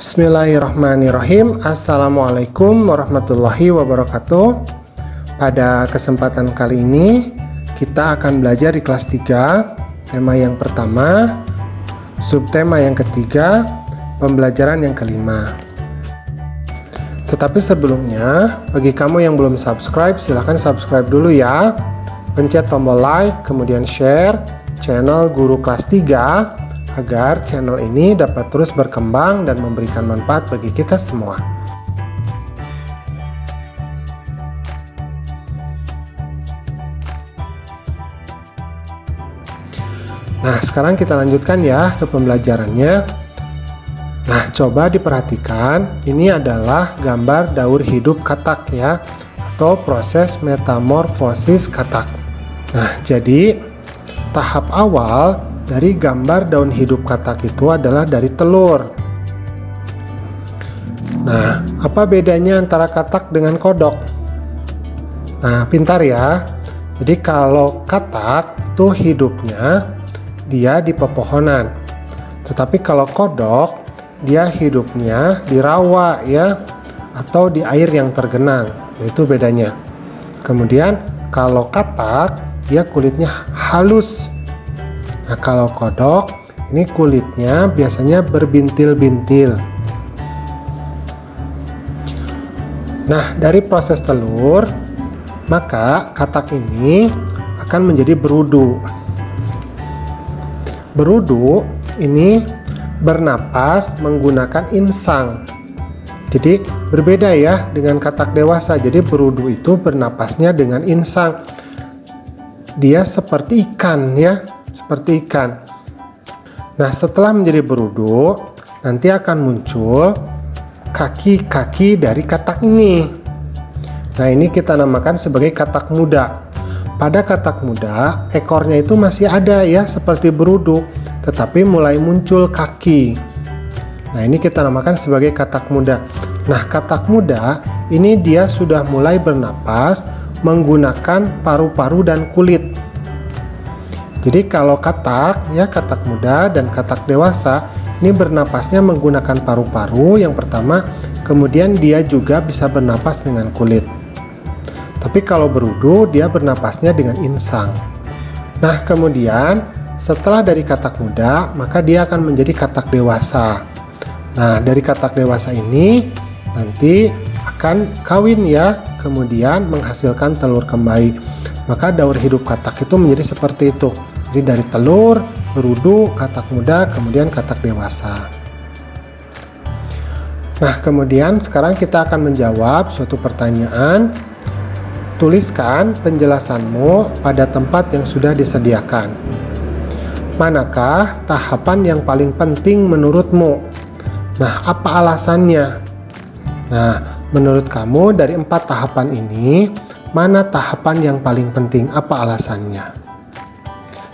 Bismillahirrahmanirrahim. Assalamualaikum warahmatullahi wabarakatuh. Pada kesempatan kali ini kita akan belajar di kelas 3, tema yang pertama, subtema yang ketiga, pembelajaran yang kelima. Tetapi sebelumnya, bagi kamu yang belum subscribe, silahkan subscribe dulu ya. Pencet tombol like, kemudian share channel Guru Kelas 3 agar channel ini dapat terus berkembang dan memberikan manfaat bagi kita semua. Nah, sekarang kita lanjutkan ya ke pembelajarannya. Nah, coba diperhatikan, ini adalah gambar daur hidup katak ya, atau proses metamorfosis katak. Nah, jadi tahap awal dari gambar daun hidup katak itu adalah dari telur. Nah, apa bedanya antara katak dengan kodok? Nah, pintar ya. Jadi kalau katak itu hidupnya dia di pepohonan. Tetapi kalau kodok dia hidupnya di rawa ya, atau di air yang tergenang. Itu bedanya. Kemudian kalau katak dia kulitnya halus. Nah, kalau kodok, ini kulitnya biasanya berbintil-bintil. Nah, dari proses telur, maka katak ini akan menjadi berudu. Berudu ini bernapas menggunakan insang. Jadi berbeda ya dengan katak dewasa. Jadi berudu itu bernapasnya dengan insang. Dia seperti ikan ya. Seperti ikan. Nah, setelah menjadi berudu, nanti akan muncul kaki-kaki dari katak ini. Nah, ini kita namakan sebagai katak muda. Pada katak muda, ekornya itu masih ada ya, seperti berudu, tetapi mulai muncul kaki. Nah, ini kita namakan sebagai katak muda. Nah, katak muda ini dia sudah mulai bernapas menggunakan paru-paru dan kulit. Jadi kalau katak ya, katak muda dan katak dewasa ini bernapasnya menggunakan paru-paru yang pertama, kemudian dia juga bisa bernapas dengan kulit. Tapi kalau berudu dia bernapasnya dengan insang. Nah, kemudian setelah dari katak muda maka dia akan menjadi katak dewasa. Nah, dari katak dewasa ini nanti akan kawin ya, kemudian menghasilkan telur kembali. Maka daur hidup katak itu menjadi seperti itu. Jadi dari telur, berudu, katak muda, kemudian katak dewasa. Nah, kemudian sekarang kita akan menjawab suatu pertanyaan. Tuliskan penjelasanmu pada tempat yang sudah disediakan. Manakah tahapan yang paling penting menurutmu? Nah, apa alasannya? Nah, menurut kamu dari 4 tahapan ini, mana tahapan yang paling penting? Apa alasannya?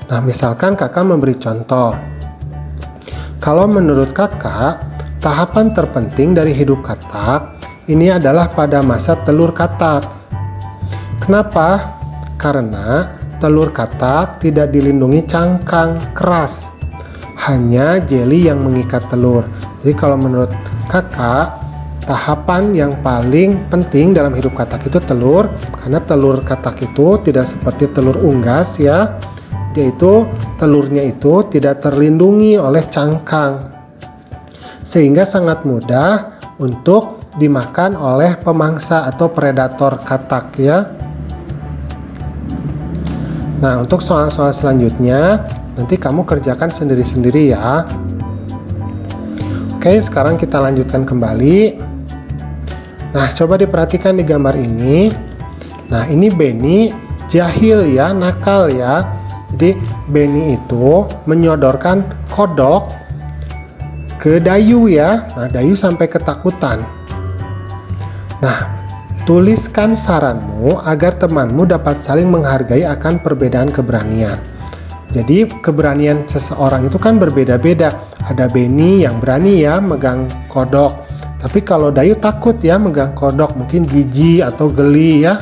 Nah, misalkan kakak memberi contoh. Kalau menurut kakak, tahapan terpenting dari hidup katak ini adalah pada masa telur katak. Kenapa? Karena telur katak tidak dilindungi cangkang keras. Hanya jeli yang mengikat telur. Jadi kalau menurut kakak, tahapan yang paling penting dalam hidup katak itu telur, karena telur katak itu tidak seperti telur unggas ya, yaitu telurnya itu tidak terlindungi oleh cangkang, sehingga sangat mudah untuk dimakan oleh pemangsa atau predator katak ya. Nah, untuk soal-soal selanjutnya nanti kamu kerjakan sendiri-sendiri ya. Oke, sekarang kita lanjutkan kembali. Nah, coba diperhatikan di gambar ini. Nah, ini Benny jahil ya, nakal ya. Jadi Benny itu menyodorkan kodok ke Dayu ya. Nah, Dayu sampai ketakutan. Nah, tuliskan saranmu agar temanmu dapat saling menghargai akan perbedaan keberanian. Jadi keberanian seseorang itu kan berbeda-beda. Ada Benny yang berani ya megang kodok. Tapi kalau Dayu takut ya megang kodok, mungkin jijik atau geli ya.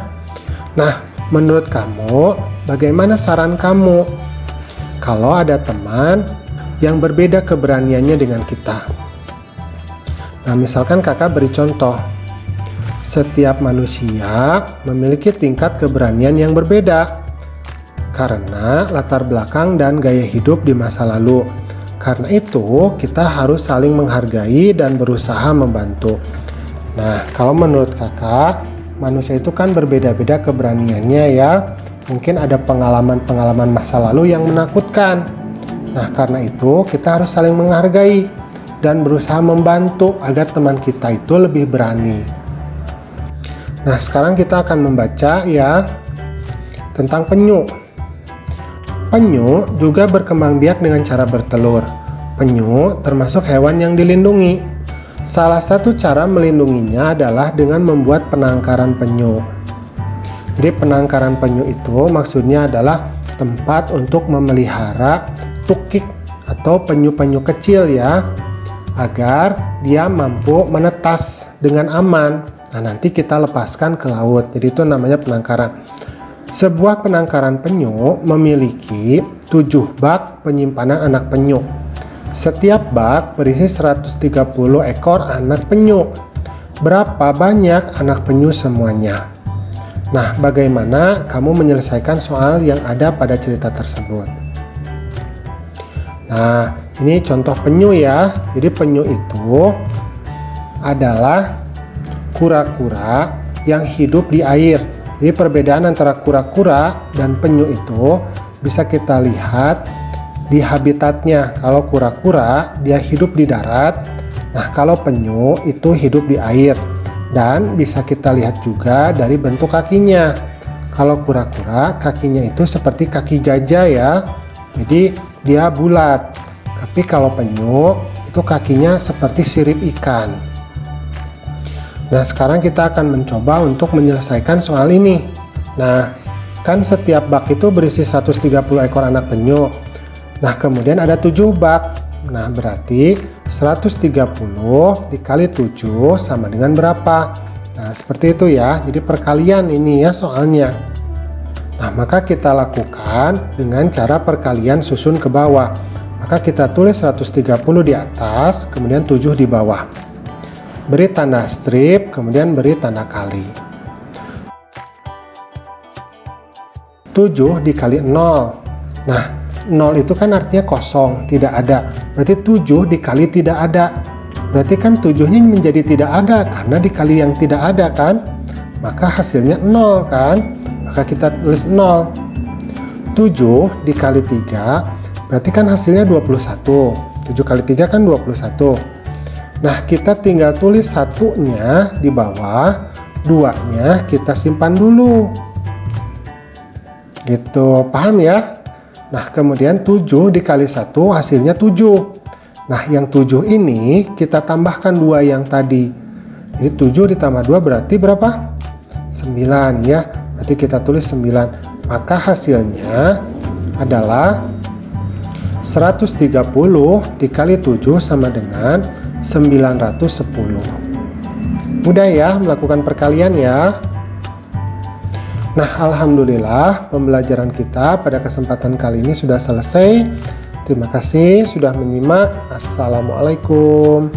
Nah, menurut kamu, bagaimana saran kamu kalau ada teman yang berbeda keberaniannya dengan kita? Nah, misalkan kakak beri contoh. Setiap manusia memiliki tingkat keberanian yang berbeda karena latar belakang dan gaya hidup di masa lalu. Karena itu, kita harus saling menghargai dan berusaha membantu. Nah, kalau menurut kakak, manusia itu kan berbeda-beda keberaniannya ya. Mungkin ada pengalaman-pengalaman masa lalu yang menakutkan. Nah, karena itu kita harus saling menghargai dan berusaha membantu agar teman kita itu lebih berani. Nah, sekarang kita akan membaca ya tentang penyu. Penyu juga berkembang biak dengan cara bertelur. Penyu termasuk hewan yang dilindungi. Salah satu cara melindunginya adalah dengan membuat penangkaran penyu. Jadi penangkaran penyu itu maksudnya adalah tempat untuk memelihara tukik atau penyu-penyu kecil ya, agar dia mampu menetas dengan aman. Nah, nanti kita lepaskan ke laut. Jadi itu namanya penangkaran. Sebuah penangkaran penyu memiliki 7 bak penyimpanan anak penyu. Setiap bak berisi 130 ekor anak penyu. Berapa banyak anak penyu semuanya? Nah, bagaimana kamu menyelesaikan soal yang ada pada cerita tersebut? Nah, ini contoh penyu ya. Jadi penyu itu adalah kura-kura yang hidup di air. Jadi perbedaan antara kura-kura dan penyu itu bisa kita lihat di habitatnya. Kalau kura-kura dia hidup di darat, nah kalau penyu itu hidup di air. Dan bisa kita lihat juga dari bentuk kakinya. Kalau kura-kura kakinya itu seperti kaki gajah ya, jadi dia bulat. Tapi kalau penyu itu kakinya seperti sirip ikan. Nah, sekarang kita akan mencoba untuk menyelesaikan soal ini. Nah, kan setiap bak itu berisi 130 ekor anak penyu. Nah, kemudian ada 7 bak. Nah, berarti 130 dikali 7 sama dengan berapa? Nah, seperti itu ya. Jadi perkalian ini ya soalnya. Nah, maka kita lakukan dengan cara perkalian susun ke bawah. Maka kita tulis 130 di atas, kemudian 7 di bawah. Beri tanda strip, kemudian beri tanda kali. 7 dikali 0. Nah, 0 itu kan artinya kosong, tidak ada. Berarti 7 dikali tidak ada. Berarti kan 7-nya menjadi tidak ada karena dikali yang tidak ada kan? Maka hasilnya 0 kan? Maka kita tulis 0. 7 dikali 3, berarti kan hasilnya 21. 7 kali 3 kan 21. Nah, kita tinggal tulis 1-nya di bawah, 2-nya kita simpan dulu. Gitu, paham ya? Nah, kemudian 7 dikali 1 hasilnya 7. Nah, yang 7 ini kita tambahkan 2 yang tadi. Jadi 7 ditambah 2 berarti berapa? 9 ya. Berarti kita tulis 9. Maka hasilnya adalah 130 dikali 7 sama dengan 910. Mudah ya melakukan perkalian ya. Nah, alhamdulillah pembelajaran kita pada kesempatan kali ini sudah selesai. Terima kasih sudah menyimak. Assalamualaikum.